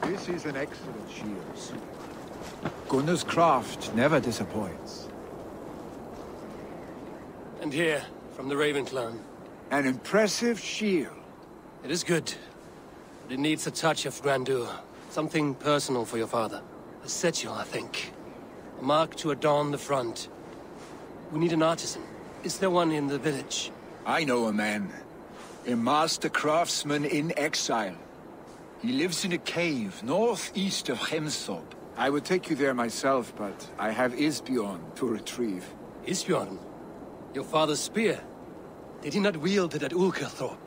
This is an excellent shield. Gunnar's craft never disappoints. And here, from the Raven clan. An impressive shield. It is good, but it needs a touch of grandeur. Something personal for your father. A sigil, I think. A mark to adorn the front. We need an artisan. Is there one in the village? I know a man. A master craftsman in exile. He lives in a cave northeast of Hemthorpe. I would take you there myself, but I have Isbjorn to retrieve. Isbjorn? Your father's spear? Did he not wield it at Ulkerthorpe?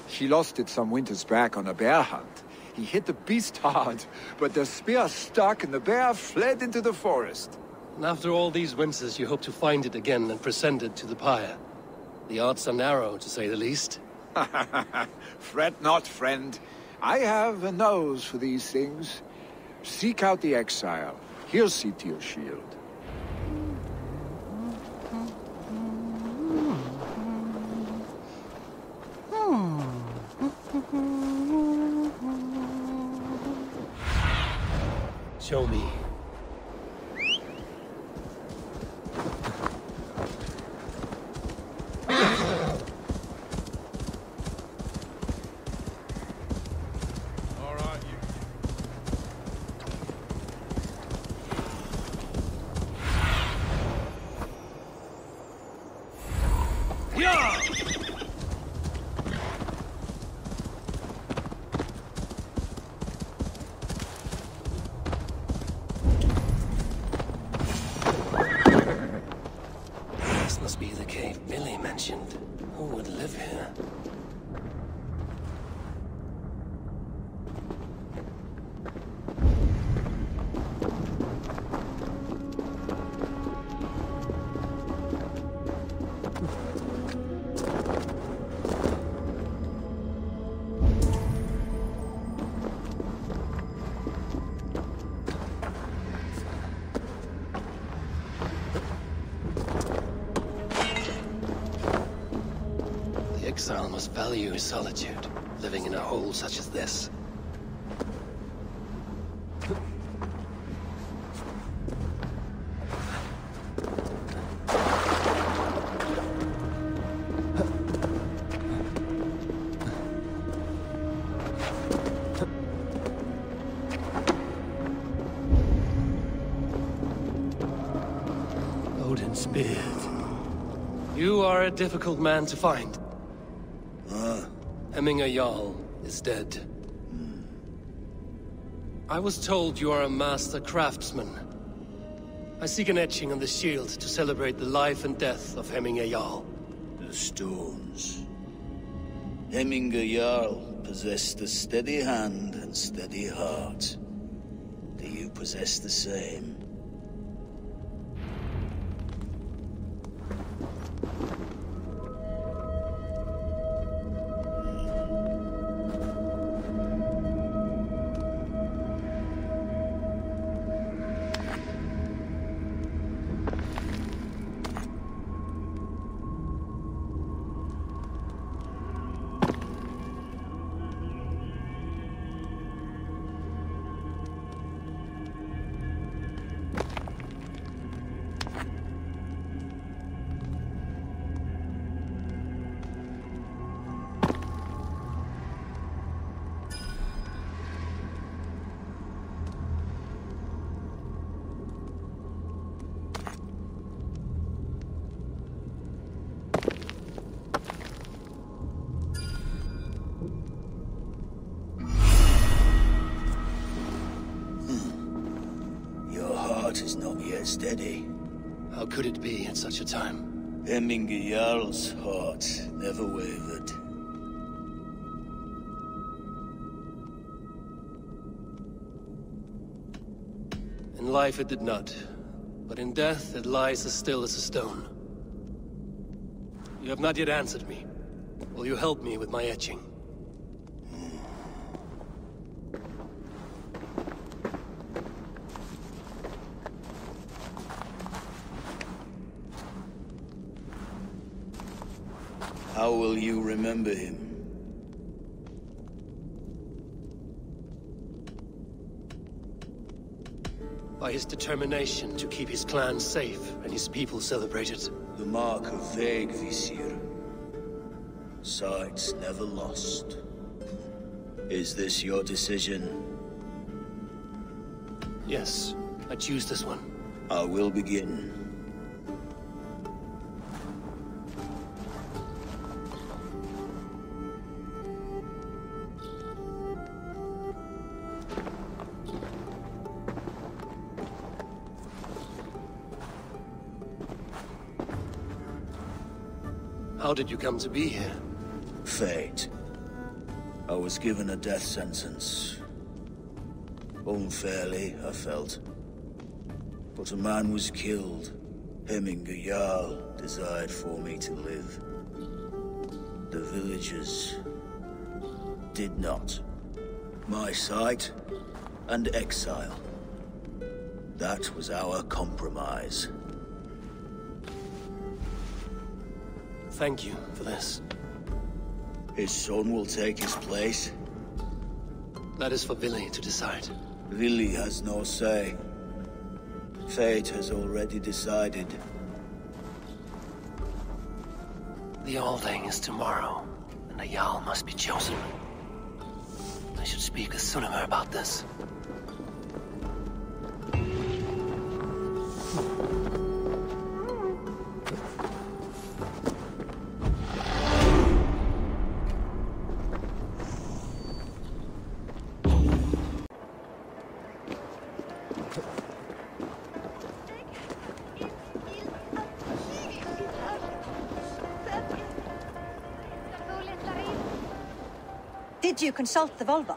He lost it some winters back on a bear hunt. He hit the beast hard, but the spear stuck and the bear fled into the forest. And after all these winters, you hope to find it again and present it to the pyre. The odds are narrow, to say the least. Fret not, friend. I have a nose for these things. Seek out the exile. He'll see to your shield. Show me. Must be the cave Billy mentioned. Who would live here? Exile must value his solitude, living in a hole such as this. Odin's beard. You are a difficult man to find. Hemminger Jarl is dead. I was told you are a master craftsman. I seek an etching on the shield to celebrate the life and death of Hemminger Jarl. The stones. Hemminger Jarl possessed a steady hand and steady heart. Do you possess the same? Is not yet steady. How could it be at such a time? Hemminger Jarl's heart never wavered. In life it did not, but in death it lies as still as a stone. You have not yet answered me. Will you help me with my etching? How will you remember him? By his determination to keep his clan safe and his people celebrated. The mark of vague Visir. Sights never lost. Is this your decision? Yes, I choose this one. I will begin. How did you come to be here? Fate. I was given a death sentence. Unfairly, I felt. But a man was killed. Hemminger Jarl desired for me to live. The villagers did not. My sight and exile. That was our compromise. Thank you for this. His son will take his place. That is for Billy to decide. Billy has no say. Fate has already decided. The Alding is tomorrow, and a Jarl must be chosen. I should speak with Sunniver about this. Did you consult the Volva?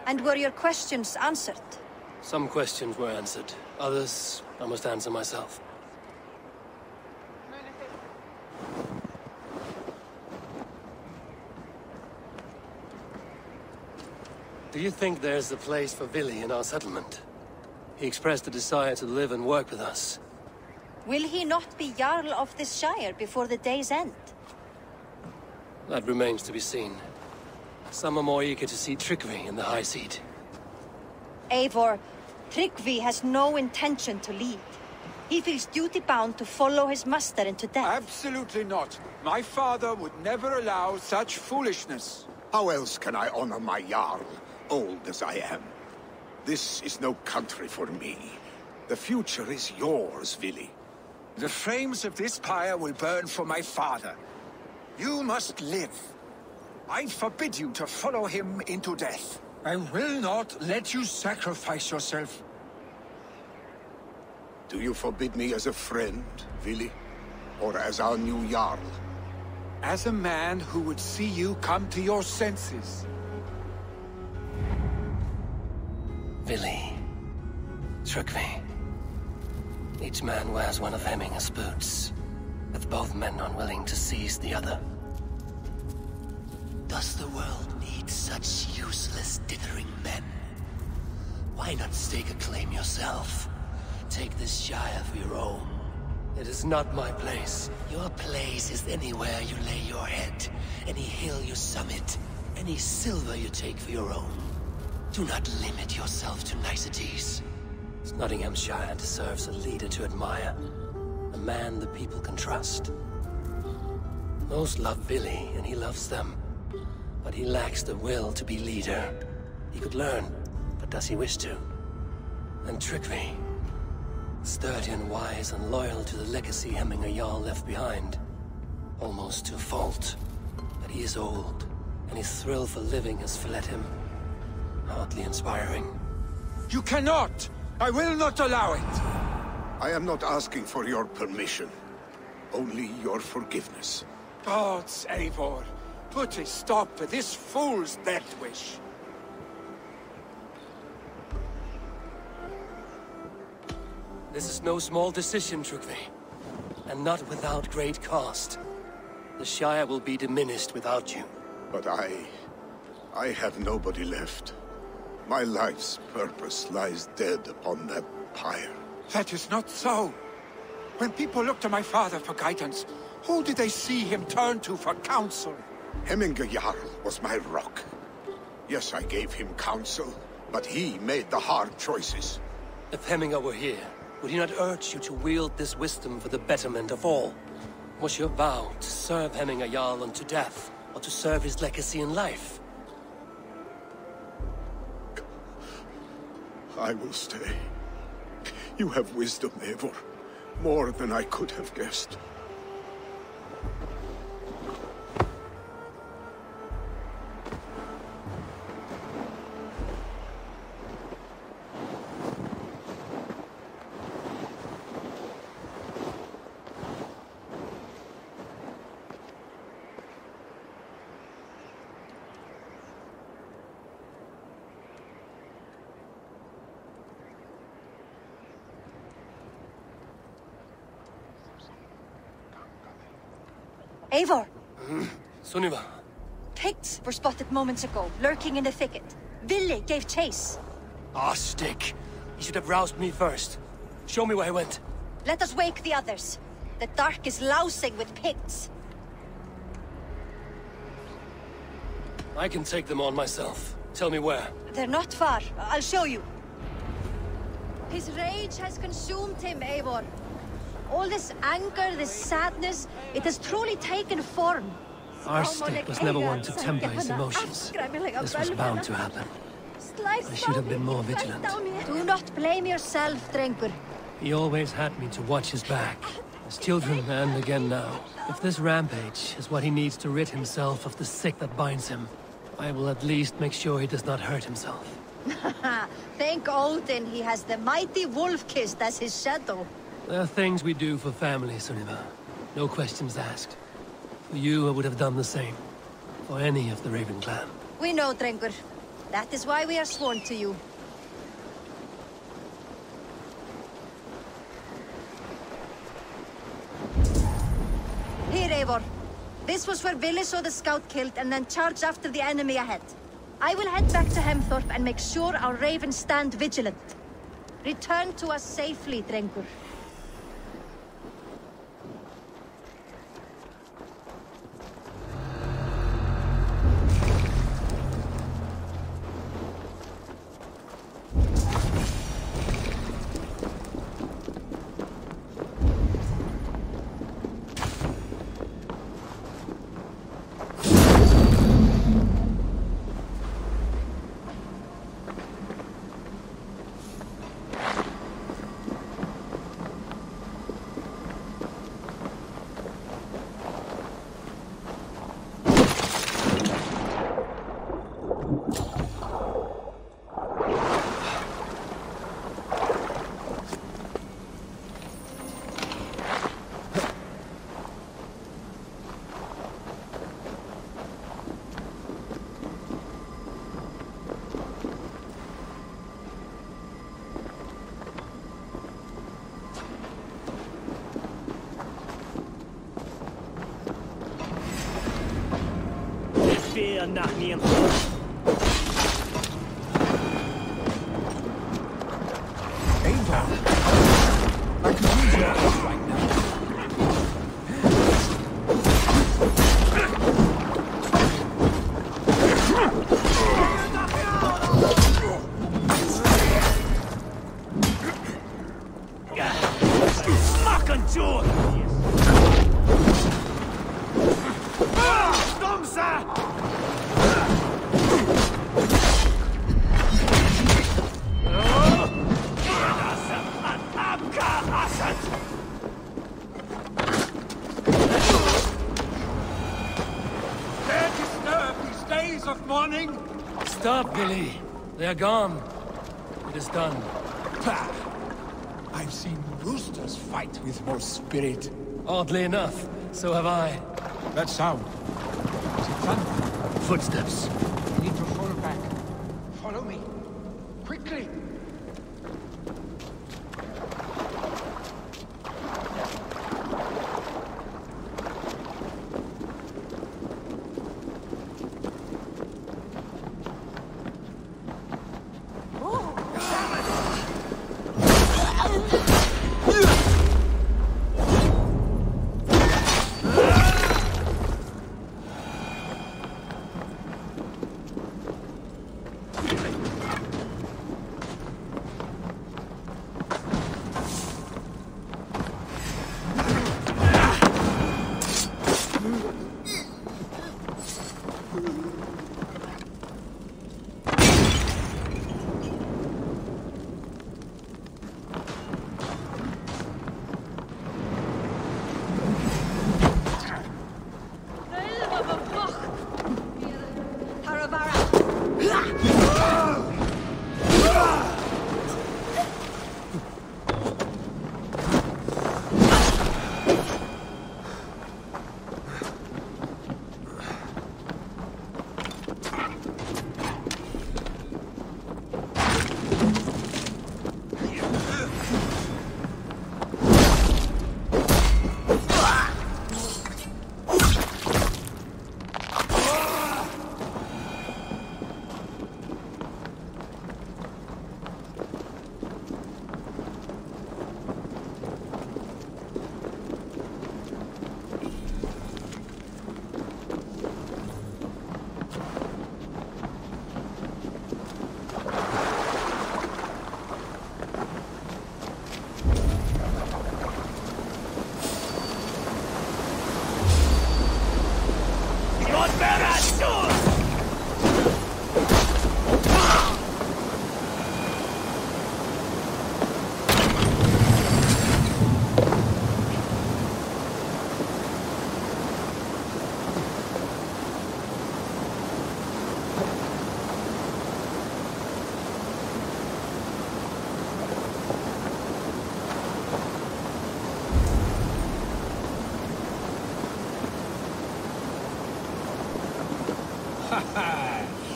And were your questions answered? Some questions were answered. Others, I must answer myself. Do you think there's a place for Billy in our settlement? He expressed a desire to live and work with us. Will he not be Jarl of this Shire before the day's end? That remains to be seen. Some are more eager to see trickery in the High Seat. Eivor, Tryggvi has no intention to lead. He feels duty-bound to follow his master into death. Absolutely not. My father would never allow such foolishness. How else can I honor my Jarl, old as I am? This is no country for me. The future is yours, Vili. The flames of this pyre will burn for my father. You must live. I forbid you to follow him into death. I will not let you sacrifice yourself. Do you forbid me as a friend, Vili? Or as our new Jarl? As a man who would see you come to your senses. Billy. Tryggvi. Each man wears one of Hemminger's boots, with both men unwilling to seize the other. Does the world need such useless, dithering men? Why not stake a claim yourself? Take this Shire for your own. It is not my place. Your place is anywhere you lay your head, any hill you summit, any silver you take for your own. Do not limit yourself to niceties. Nottinghamshire deserves a leader to admire. A man the people can trust. Most love Billy, and he loves them. But he lacks the will to be leader. He could learn, but does he wish to? And Tryggvi. Sturdy and wise and loyal to the legacy Hemminger Jarl left behind. Almost to a fault. But he is old, and his thrill for living has fled him. Hardly inspiring. You cannot! I will not allow it! I am not asking for your permission. Only your forgiveness. Gods, Eivor, put a stop to this fool's death wish. This is no small decision, Tryggvi. And not without great cost. The Shire will be diminished without you. But I have nobody left. My life's purpose lies dead upon that pyre. That is not so. When people look to my father for guidance, who did they see him turn to for counsel? Hemminger Jarl was my rock. Yes, I gave him counsel, but he made the hard choices. If Hemminger were here, would he not urge you to wield this wisdom for the betterment of all? Was your vow to serve Hemminger Jarl unto death, or to serve his legacy in life? I will stay. You have wisdom, Eivor. More than I could have guessed. Eivor! Sunniva. Picts were spotted moments ago, lurking in the thicket. Villi gave chase. Ah, stick. You should have roused me first. Show me where he went. Let us wake the others. The dark is lousing with Picts. I can take them on myself. Tell me where. They're not far. I'll show you. His rage has consumed him, Eivor. All this anger, this sadness, it has truly taken form. Our stick was never one to temper his emotions. This was bound to happen. I should have been more vigilant. Do not blame yourself, Drengur. He always had me to watch his back. As children, and again now. If this rampage is what he needs to rid himself of the sick that binds him, I will at least make sure he does not hurt himself. Thank Odin he has the mighty Wolf-Kissed as his shadow. There are things we do for family, Sunniva. No questions asked. For you, I would have done the same. For any of the Raven clan. We know, Drengur. That is why we are sworn to you. Here, Eivor. This was where Villi saw the scout killed and then charged after the enemy ahead. I will head back to Hemthorpe and make sure our ravens stand vigilant. Return to us safely, Drengur. Fear not me. I could use your help right now. Stop, Billy. They are gone. It is done. Pah! I've seen roosters fight with more spirit. Oddly enough, so have I. That sound. Is it thunder? Footsteps. I need to fall back. Follow me. Quickly!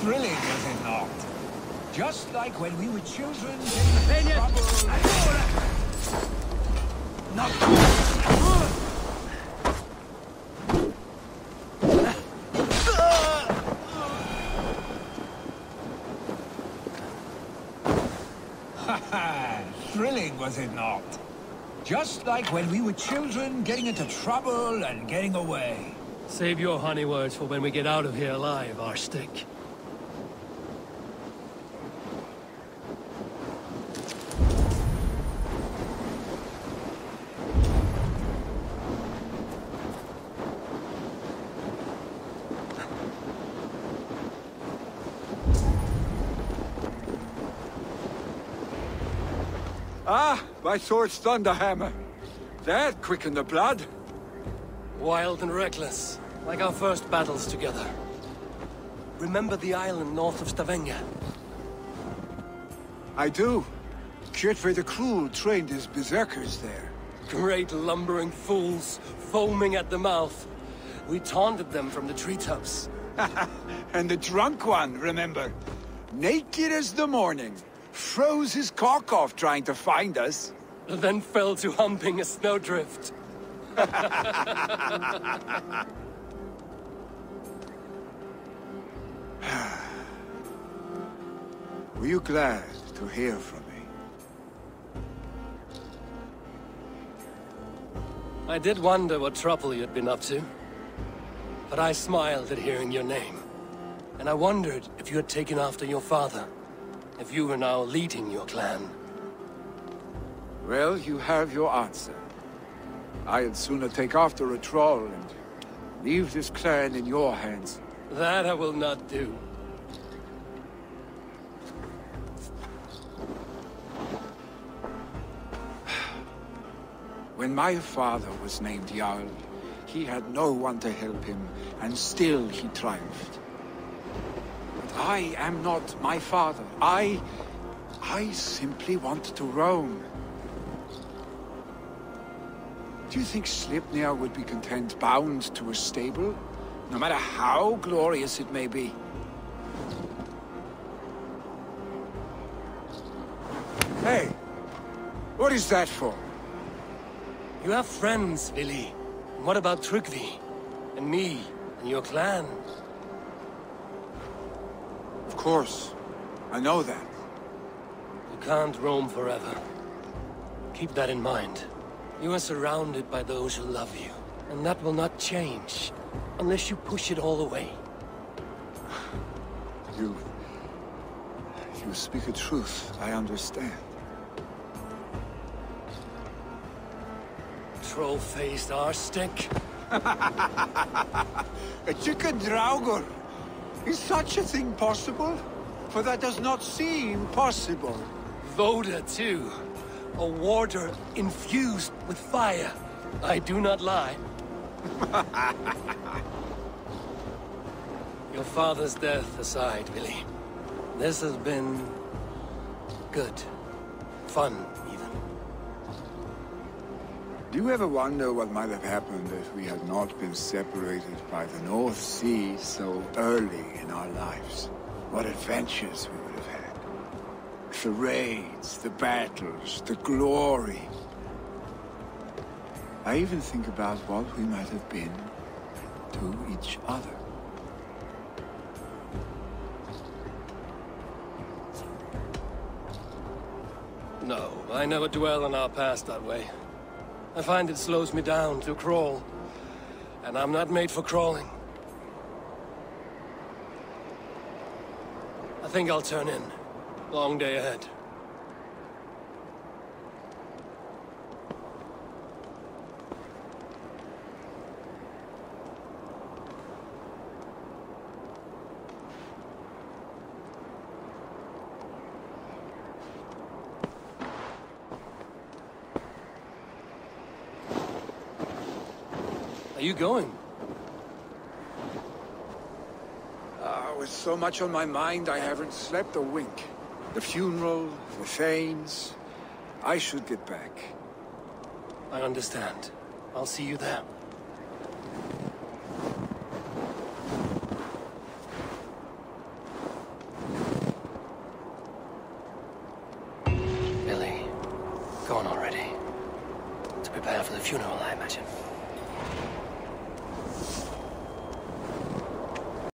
Thrilling, was it not? Just like when we were children getting into trouble. Not thrilling, was it not? Just like when we were children getting into trouble and getting away. Save your honey words for when we get out of here alive, Arstick. Ah, my sword's thunderhammer. That quickened the blood. Wild and reckless, like our first battles together. Remember the island north of Stavanger? I do. Kjotve the Cruel trained his berserkers there. Great lumbering fools, foaming at the mouth. We taunted them from the treetops. And the drunk one, remember? Naked as the morning. Froze his cock off trying to find us. Then fell to humping a snowdrift. Were you glad to hear from me? I did wonder what trouble you'd been up to. But I smiled at hearing your name. And I wondered if you had taken after your father. If you were now leading your clan. Well, you have your answer. I'd sooner take after a troll and leave this clan in your hands. That I will not do. When my father was named Jarl, he had no one to help him, and still he triumphed. But I am not my father. I simply want to roam. Do you think Sleipnir would be content bound to a stable? No matter how glorious it may be? Hey! What is that for? You have friends, Vili. And what about Tryggvi? And me? And your clan? Of course. I know that. You can't roam forever. Keep that in mind. You are surrounded by those who love you. And that will not change. Unless you push it all away. You speak a truth. I understand. Troll-faced Arstick. A chicken draugur. Is such a thing possible? For that does not seem possible. Voda, too. A warder infused with fire. I do not lie. Your father's death aside, Vili. This has been... good. Fun, even. Do you ever wonder what might have happened if we had not been separated by the North Sea so early in our lives? What adventures we would have had. The raids, the battles, the glory. I even think about what we might have been to each other. No, I never dwell on our past that way. I find it slows me down to crawl. And I'm not made for crawling. I think I'll turn in. Long day ahead. Are you going? With so much on my mind, I haven't slept a wink. The funeral, the Thanes. I should get back. I understand. I'll see you there. Gone already. To prepare for the funeral, I imagine.